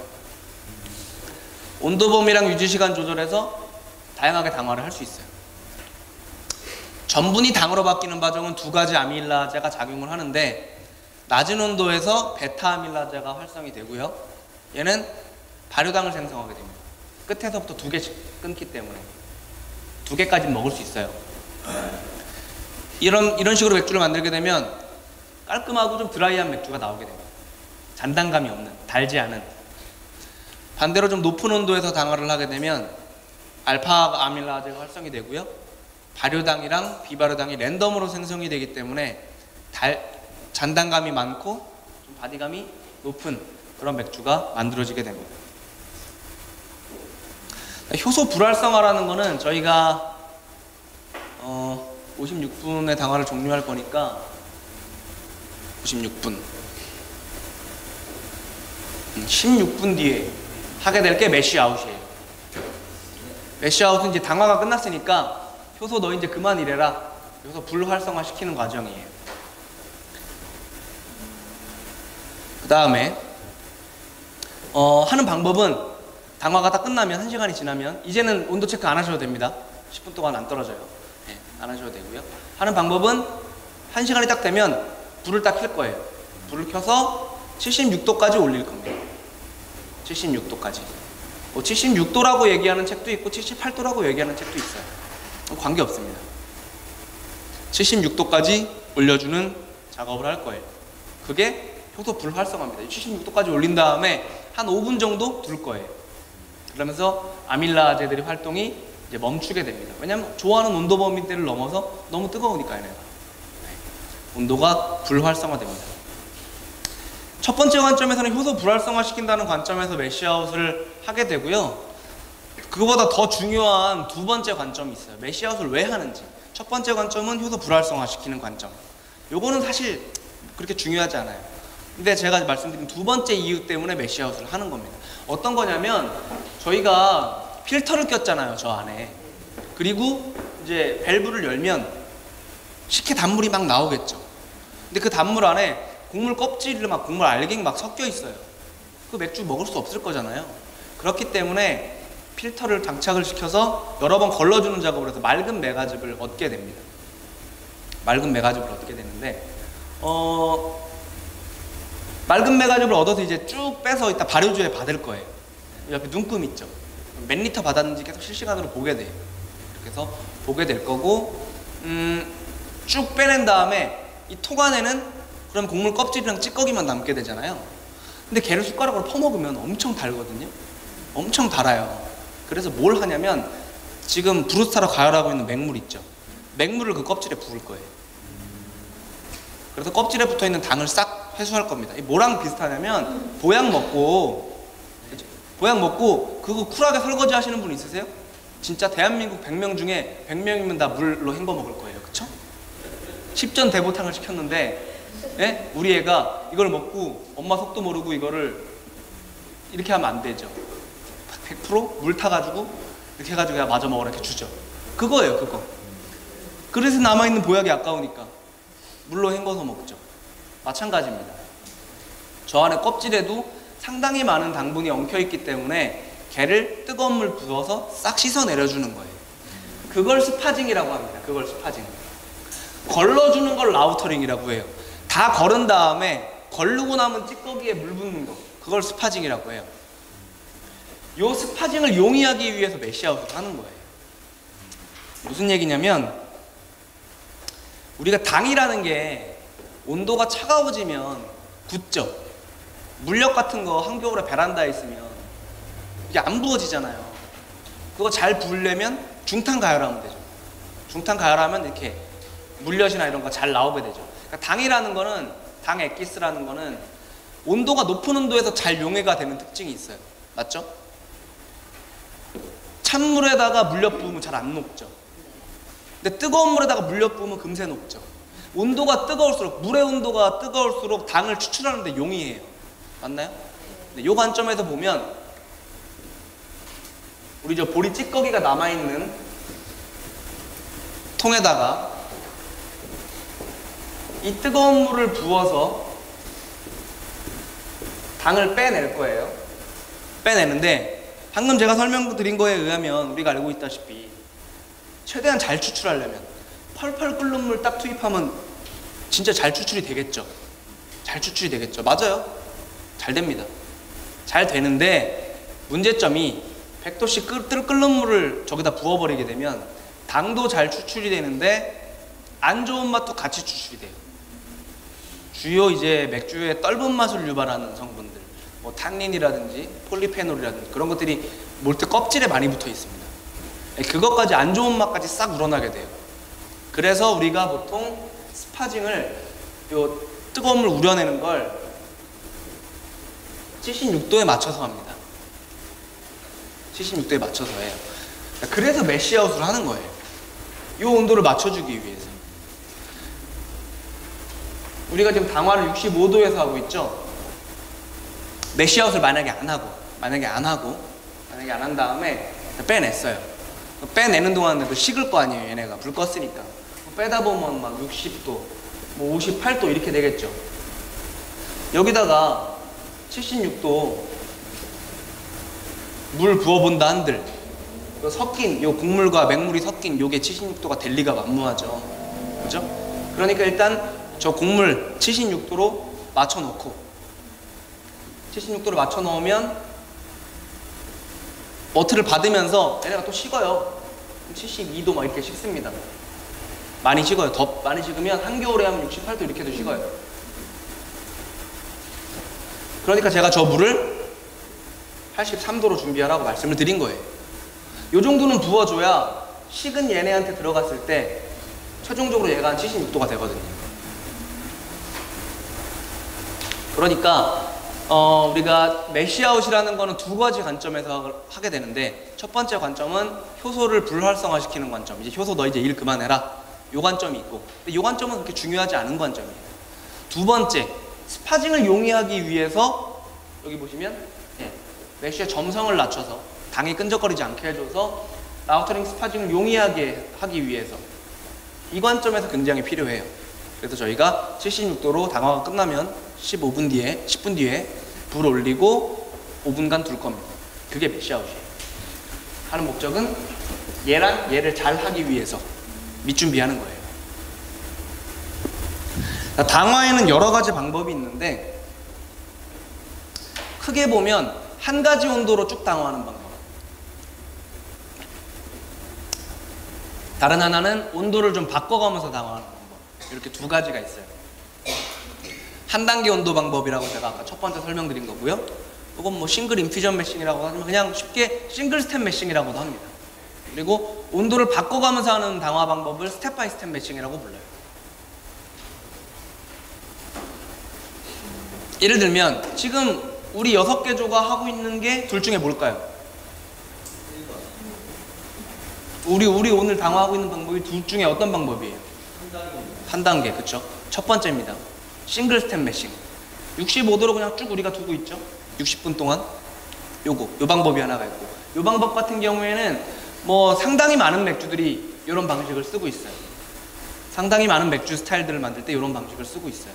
[SPEAKER 1] 온도범위랑 유지시간 조절해서 다양하게 당화를 할 수 있어요. 전분이 당으로 바뀌는 과정은 두 가지 아밀라제가 작용을 하는데 낮은 온도에서 베타 아밀라제가 활성이 되고요. 얘는 발효당을 생성하게 됩니다. 끝에서부터 2개씩 끊기 때문에 2개까지 먹을 수 있어요. 이런 식으로 맥주를 만들게 되면 깔끔하고 좀 드라이한 맥주가 나오게 됩니다. 잔당감이 없는, 달지 않은. 반대로 좀 높은 온도에서 당화를 하게 되면 알파 아밀라제가 활성이 되고요, 발효당이랑 비발효당이 랜덤으로 생성이 되기 때문에 잔당감이 많고 좀 바디감이 높은 그런 맥주가 만들어지게 됩니다. 효소 불활성화라는 거는 저희가 56분의 당화를 종료할 거니까 56분 16분 뒤에 하게 될 게 매쉬아웃이에요. 매쉬아웃은 이제 당화가 끝났으니까 효소 너 이제 그만 일해라, 효소 불활성화 시키는 과정이에요. 그 다음에 하는 방법은 당화가 다 끝나면 1시간이 지나면 이제는 온도 체크 안 하셔도 됩니다. 10분 동안 안 떨어져요. 네, 안 하셔도 되고요. 하는 방법은 1시간이 딱 되면 불을 딱 켤 거예요. 불을 켜서 76도까지 올릴 겁니다. 76도까지. 76도라고 얘기하는 책도 있고 78도라고 얘기하는 책도 있어요. 관계없습니다. 76도까지 올려주는 작업을 할 거예요. 그게 효소 불활성화입니다. 76도까지 올린 다음에 한 5분 정도 둘 거예요. 그러면서 아밀라제들의 활동이 이제 멈추게 됩니다. 왜냐하면 좋아하는 온도 범위대를 넘어서 너무 뜨거우니까 얘네가. 온도가 불활성화됩니다. 첫 번째 관점에서는 효소 불활성화 시킨다는 관점에서 매쉬아웃을 하게 되고요. 그거보다 더 중요한 두 번째 관점이 있어요. 매쉬아웃을 왜 하는지. 첫 번째 관점은 효소 불활성화 시키는 관점. 요거는 사실 그렇게 중요하지 않아요. 근데 제가 말씀드린 두 번째 이유 때문에 매쉬아웃을 하는 겁니다. 어떤 거냐면 저희가 필터를 꼈잖아요, 저 안에. 그리고 이제 밸브를 열면 식혜 단물이 막 나오겠죠. 근데 그 단물 안에 곡물 껍질을 막 곡물 알갱이 막 섞여 있어요. 그 맥주 먹을 수 없을 거잖아요. 그렇기 때문에 필터를 장착을 시켜서 여러 번 걸러주는 작업을 해서 맑은 메가즙을 얻게 됩니다. 맑은 메가즙을 얻게 되는데 맑은 메가즙을 얻어서 이제 쭉 빼서 이따 발효주에 받을 거예요. 옆에 눈금 있죠. 몇 리터 받았는지 계속 실시간으로 보게 돼요. 이렇게 해서 보게 될 거고 쭉 빼낸 다음에 이 통 안에는 그럼 곡물 껍질이랑 찌꺼기만 남게 되잖아요. 근데 걔를 숟가락으로 퍼먹으면 엄청 달거든요. 엄청 달아요. 그래서 뭘 하냐면 지금 브루스타로 가열하고 있는 맹물 있죠. 맹물을 그 껍질에 부을 거예요. 그래서 껍질에 붙어있는 당을 싹 회수할 겁니다. 이 뭐랑 비슷하냐면 보약 먹고 그거 쿨하게 설거지 하시는 분 있으세요? 진짜 대한민국 100명 중에 100명이면 다 물로 헹궈 먹을 거예요. 그쵸? 10전 대보탕을 시켰는데 예? 우리 애가 이걸 먹고 엄마 속도 모르고 이거를 이렇게 하면 안 되죠. 100% 물 타가지고 이렇게 해가지고 야 마저 먹으라 이렇게 주죠. 그거예요, 그거. 그래서 남아있는 보약이 아까우니까 물로 헹궈서 먹죠. 마찬가지입니다. 저 안에 껍질에도 상당히 많은 당분이 엉켜있기 때문에 걔를 뜨거운 물 부어서 싹 씻어 내려주는 거예요. 그걸 스파징이라고 합니다. 그걸 스파징. 걸러주는 걸 라우터링이라고 해요. 다 걸은 다음에 걸르고 남은 찌꺼기에 물 붓는 거, 그걸 스파징이라고 해요. 요 스파징을 용이하기 위해서 매쉬아웃을 하는 거예요. 무슨 얘기냐면 우리가 당이라는 게 온도가 차가워지면 굳죠. 물엿 같은 거 한겨울에 베란다에 있으면 이게 안 부어지잖아요. 그거 잘 부으려면 중탕 가열하면 되죠. 중탕 가열하면 이렇게 물엿이나 이런 거 잘 나오게 되죠. 그러니까 당이라는 거는, 당 액기스라는 거는 온도가 높은 온도에서 잘 용해가 되는 특징이 있어요. 맞죠? 찬물에다가 물엿 부으면 잘 안 녹죠. 근데 뜨거운 물에다가 물엿 부으면 금세 녹죠. 온도가 뜨거울수록, 물의 온도가 뜨거울수록 당을 추출하는데 용이해요. 맞나요? 이 관점에서 보면 우리 저 보리 찌꺼기가 남아있는 통에다가 이 뜨거운 물을 부어서 당을 빼낼 거예요. 빼내는데 방금 제가 설명드린 거에 의하면 우리가 알고 있다시피 최대한 잘 추출하려면 펄펄 끓는 물 딱 투입하면 진짜 잘 추출이 되겠죠. 잘 추출이 되겠죠. 맞아요. 잘 됩니다. 잘 되는데 문제점이 100도씨 끓는 물을 저기다 부어버리게 되면 당도 잘 추출이 되는데 안 좋은 맛도 같이 추출이 돼요. 주요 이제 맥주의 떫은 맛을 유발하는 성분들, 뭐 탄닌이라든지 폴리페놀이라든지 그런 것들이 몰트 껍질에 많이 붙어 있습니다. 그것까지 안 좋은 맛까지 싹 우러나게 돼요. 그래서 우리가 보통 스파징을 요 뜨거운 물 우려내는 걸 76도에 맞춰서 합니다. 76도에 맞춰서 해요. 그래서 매시아웃을 하는 거예요. 이 온도를 맞춰주기 위해서. 우리가 지금 당화를 65도에서 하고 있죠. 매시아웃을 만약에 안 한 다음에 빼냈어요. 빼내는 동안에도 식을 거 아니에요. 얘네가 불 껐으니까. 빼다 보면 막 60도, 뭐 58도 이렇게 되겠죠. 여기다가 76도 물 부어본다 한들 섞인 요 국물과 맹물이 섞인 요게 76도가 될 리가 만무하죠. 그죠? 그러니까 일단 저 국물 76도로 맞춰 놓고 76도로 맞춰 놓으면 머트를 받으면서 얘네가 또 식어요. 72도 막 이렇게 식습니다. 많이 식어요. 더 많이 식으면 한겨울에 하면 68도 이렇게도 식어요. 그러니까 제가 저 물을 83도로 준비하라고 말씀을 드린 거예요. 요 정도는 부어줘야 식은 얘네한테 들어갔을 때 최종적으로 얘가 한 76도가 되거든요. 그러니까 우리가 매시아웃이라는 거는 두 가지 관점에서 하게 되는데, 첫 번째 관점은 효소를 불활성화시키는 관점. 이제 효소 너 이제 일 그만해라. 요 관점이 있고, 근데 요 관점은 그렇게 중요하지 않은 관점이에요. 두 번째, 스파징을 용이하기 위해서 여기 보시면 매쉬의 점성을 낮춰서 당이 끈적거리지 않게 해줘서 아우터링 스파징을 용이하게 하기 위해서 이 관점에서 굉장히 필요해요. 그래서 저희가 76도로 당화가 끝나면 10분 뒤에 불 올리고 5분간 둘 겁니다. 그게 매시아웃이에요. 하는 목적은 얘랑 얘를 잘 하기 위해서 밑준비하는 거예요. 당화에는 여러 가지 방법이 있는데 크게 보면 한 가지 온도로 쭉 당화하는 방법, 다른 하나는 온도를 좀 바꿔가면서 당화하는 방법, 이렇게 두 가지가 있어요. 한 단계 온도 방법이라고 제가 아까 첫 번째 설명드린 거고요. 이건 뭐 싱글 인퓨전 매싱이라고 하지만 그냥 쉽게 싱글 스텝 매싱이라고도 합니다. 그리고 온도를 바꿔가면서 하는 당화 방법을 스텝 바이 스텝 매싱이라고 불러요. 예를 들면 지금 우리 6개 조가 하고 있는 게 둘 중에 뭘까요? 우리 오늘 당화하고 있는 방법이 둘 중에 어떤 방법이에요? 한 단계, 그쵸? 첫 번째입니다. 싱글 스텝 매싱. 65도로 그냥 쭉 우리가 두고 있죠? 60분 동안. 요 방법이 하나가 있고, 요 방법 같은 경우에는 뭐 상당히 많은 맥주들이 이런 방식을 쓰고 있어요. 상당히 많은 맥주 스타일들을 만들 때 이런 방식을 쓰고 있어요.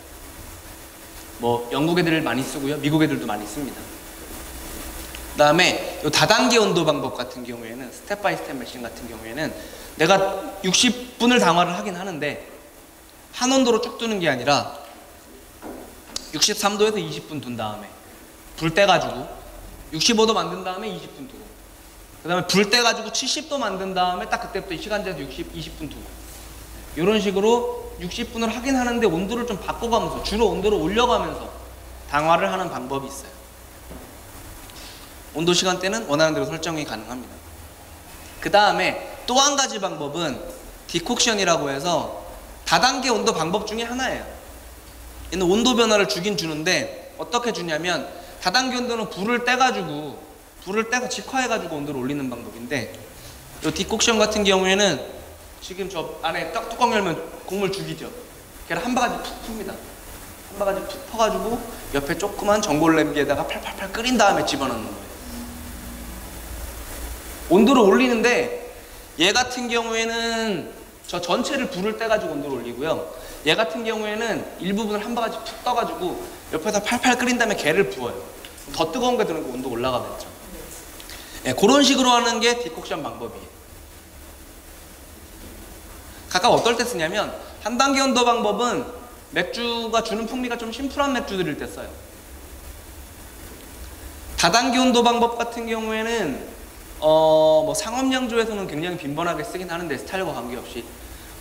[SPEAKER 1] 뭐 영국 애들 많이 쓰고요, 미국 애들도 많이 씁니다. 그 다음에 요 다단계 온도 방법 같은 경우에는 스텝 바이 스텝 매싱 같은 경우에는 내가 60분을 당화를 하긴 하는데 한 온도로 쭉 두는 게 아니라 63도에서 20분 둔 다음에 불 떼가지고 65도 만든 다음에 20분 두고, 그 다음에 불 떼가지고 70도 만든 다음에 딱 그때부터 시간 재서 20분 두고, 이런 식으로 60분을 하긴 하는데 온도를 좀 바꿔가면서 주로 온도를 올려가면서 당화를 하는 방법이 있어요. 온도 시간대는 원하는 대로 설정이 가능합니다. 그 다음에 또 한 가지 방법은 디콕션이라고 해서 다단계 온도 방법 중에 하나예요. 얘는 온도 변화를 주긴 주는데 어떻게 주냐면, 다단계 온도는 불을 떼서 직화해가지고 온도를 올리는 방법인데, 이 디콕션 같은 경우에는 지금 저 안에 딱 뚜껑 열면 곡물 죽이죠. 걔를 한 바가지 푹 풉니다. 한 바가지 푹 퍼가지고 옆에 조그만 전골 냄비에다가 팔팔팔 끓인 다음에 집어넣는 거예요. 온도를 올리는데 얘 같은 경우에는 저 전체를 불을 떼가지고 온도를 올리고요, 얘 같은 경우에는 일부분을 한 바가지 푹 떠가지고 옆에서 팔팔 끓인 다음에 걔를 부어요. 더 뜨거운 게 들어오니까 온도가 올라가겠죠. 네, 그런 식으로 하는 게 디콕션 방법이에요. 각각 어떨 때 쓰냐면, 한 단계 온도 방법은 맥주가 주는 풍미가 좀 심플한 맥주들일 때 써요. 다단계 온도 방법 같은 경우에는 뭐 상업양조에서는 굉장히 빈번하게 쓰긴 하는데 스타일과 관계없이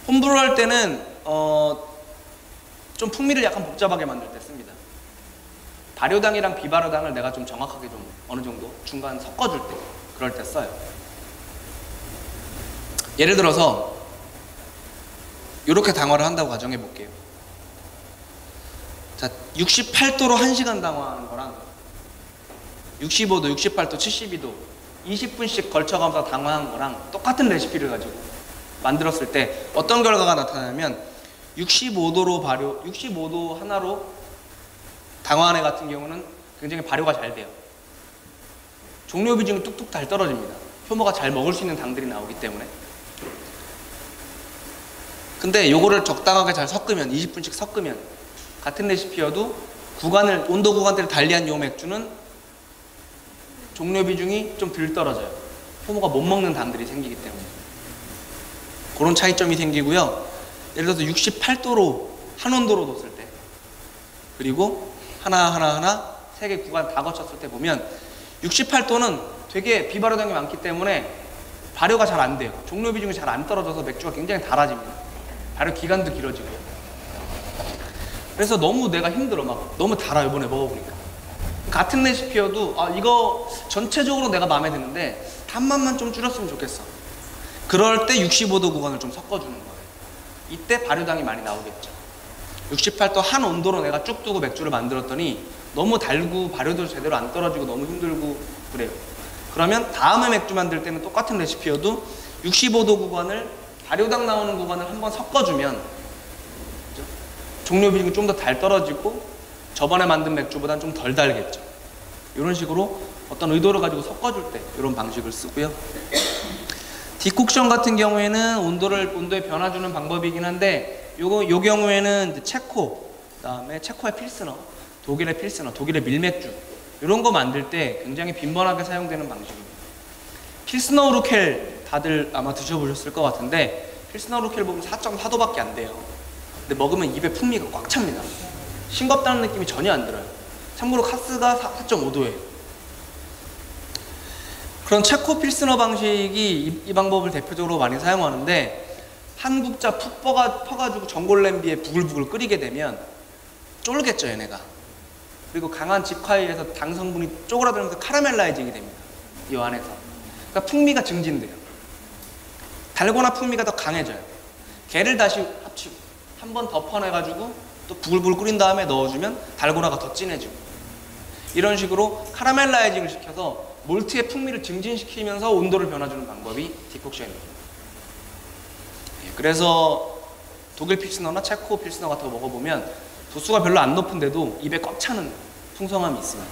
[SPEAKER 1] 홈브루 할 때는 좀 풍미를 약간 복잡하게 만들 때 씁니다. 발효당이랑 비발효당을 내가 좀 정확하게 좀 어느 정도 중간 섞어줄 때 그럴 때 써요. 예를 들어서 이렇게 당화를 한다고 가정해 볼게요. 자, 68도로 1시간 당화하는 거랑 65도, 68도, 72도 20분씩 걸쳐가면서 당화한 거랑 똑같은 레시피를 가지고 만들었을 때 어떤 결과가 나타나냐면 65도 하나로 당화한 애 같은 경우는 굉장히 발효가 잘 돼요. 종료 비중이 뚝뚝 잘 떨어집니다. 효모가 잘 먹을 수 있는 당들이 나오기 때문에. 근데 요거를 적당하게 잘 섞으면 20분씩 섞으면 같은 레시피여도 온도 구간대를 달리한 요 맥주는 종료 비중이 좀 덜 떨어져요. 효모가 못 먹는 당들이 생기기 때문에. 그런 차이점이 생기고요. 예를 들어서 68도로 한 온도로 뒀을 때 그리고 하나 3개 구간 다 거쳤을 때 보면 68도는 되게 비발효당이 많기 때문에 발효가 잘 안 돼요. 종료 비중이 잘 안 떨어져서 맥주가 굉장히 달아집니다. 발효 기간도 길어지고. 그래서 너무 내가 힘들어. 막 너무 달아. 이번에 먹어보니까. 같은 레시피여도 이거 전체적으로 내가 마음에 드는데 단맛만 좀 줄였으면 좋겠어. 그럴 때 65도 구간을 좀 섞어주는 거예요. 이때 발효당이 많이 나오겠죠. 68도 한 온도로 내가 쭉 두고 맥주를 만들었더니 너무 달고 발효도 제대로 안 떨어지고 너무 힘들고 그래요. 그러면 다음에 맥주 만들 때는 똑같은 레시피여도 65도 구간을 발효당 나오는 구간을 한번 섞어주면 종료 비중이 좀 더 달 떨어지고 저번에 만든 맥주보다는 좀 덜 달겠죠. 이런 식으로 어떤 의도를 가지고 섞어줄 때 이런 방식을 쓰고요. 디콕션 같은 경우에는 온도에 변화주는 방법이긴 한데 요 경우에는 체코, 그다음에 체코의 필스너, 독일의 필스너, 독일의 밀맥주 이런 거 만들 때 굉장히 빈번하게 사용되는 방식입니다. 필스너 우르켈 다들 아마 드셔보셨을 것 같은데 필스너 우르켈 보면 4.4도밖에 안 돼요. 근데 먹으면 입에 풍미가 꽉 찹니다. 싱겁다는 느낌이 전혀 안 들어요. 참고로 카스가 4.5도예요. 그런 체코 필스너 방식이 이 방법을 대표적으로 많이 사용하는데 한 국자 푹 퍼가지고 전골 냄비에 부글부글 끓이게 되면 쫄겠죠, 얘네가. 그리고 강한 직화에 당 성분이 쪼그라들면서 카라멜라이징이 됩니다. 이 안에서. 그러니까 풍미가 증진돼요. 달고나 풍미가 더 강해져요. 걔를 다시 합치고 한 번 더 퍼내가지고 또 부글부글 끓인 다음에 넣어주면 달고나가 더 진해지고 이런 식으로 카라멜라이징을 시켜서 몰트의 풍미를 증진시키면서 온도를 변화주는 방법이 디콕션입니다. 그래서 독일 필스너나 체코 필스너 같은 거 먹어보면 도수가 별로 안 높은데도 입에 꽉 차는 풍성함이 있습니다.